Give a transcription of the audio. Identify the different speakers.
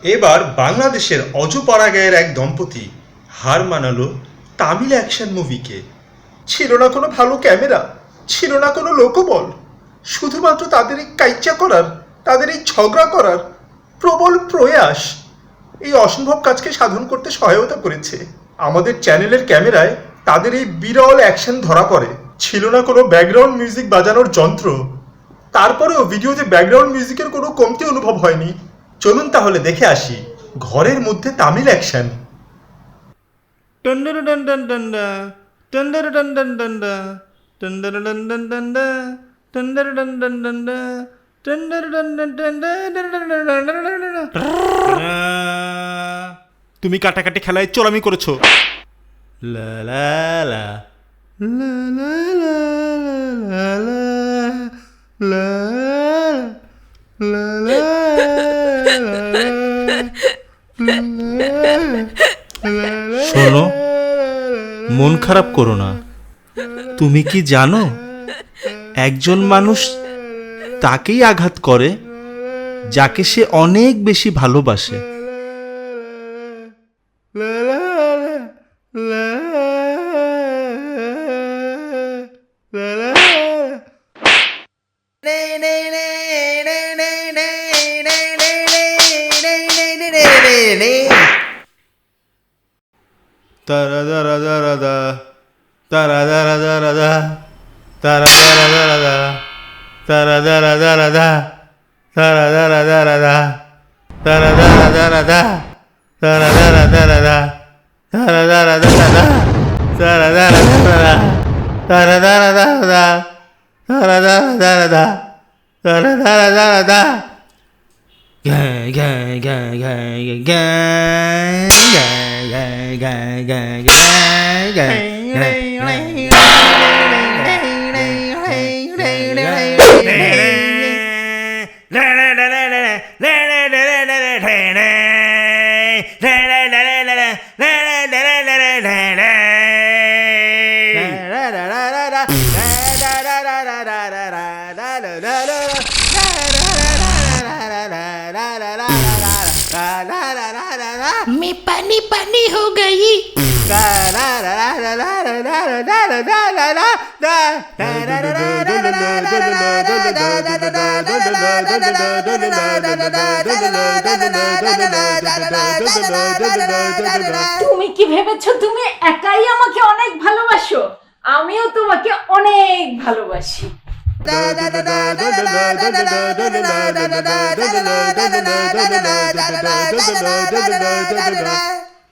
Speaker 1: এবার বাংলাদেশের অজুপাড়াগাঁয়ের এক দম্পতি হার মানালো তামিল অ্যাকশন মুভিকে। ছিল না কোনো ভালো ক্যামেরা, ছিল না কোনো লোকবল, শুধুমাত্র তাদের এই কাইচ্চা করার, তাদের এই ঝগড়া করার প্রবল প্রয়াস এই অসম্ভব কাজকে সাধন করতে সহায়তা করেছে। আমাদের চ্যানেলের ক্যামেরায় তাদের এই বিরল অ্যাকশন ধরা পড়ে। ছিল না কোনো ব্যাকগ্রাউন্ড মিউজিক বাজানোর যন্ত্র, তারপরেও ভিডিওতে ব্যাকগ্রাউন্ড মিউজিকের কোনো কমতি অনুভব হয়নি। চলুন তাহলে দেখে আসি ঘরের মধ্যে তামিল অ্যাকশন।
Speaker 2: তুমি কাটাকাটি খেলায় চোরামি করেছো। লা লা লা লা লা লা লা লা লা শোনো, মন খারাপ করো না। তুমি কি জানো, একজন মানুষ তাকেই আঘাত করে যাকে সে অনেক বেশি ভালোবাসে। তারা দারা দারা দা, তারা দারা দারা দা, তারা দারা দারা দা, তারা দারা দারা দা, তারা দারা দারা দা, তারা দারা দারা দা, তারা দারা দারা দা, তারা দারা দারা দা, তারা দারা দারা দা, তারা দারা দারা দা, তারা দারা দারা দা, তারা দারা দারা দা। Gang, gang, gang, gang, gang, gang, gang, gang, gang,
Speaker 3: मैं पानी पानी हो गई। তুমি কি ভেবেছো তুমি একাই আমাকে অনেক ভালোবাসো? আমিও তোমাকে অনেক ভালোবাসি।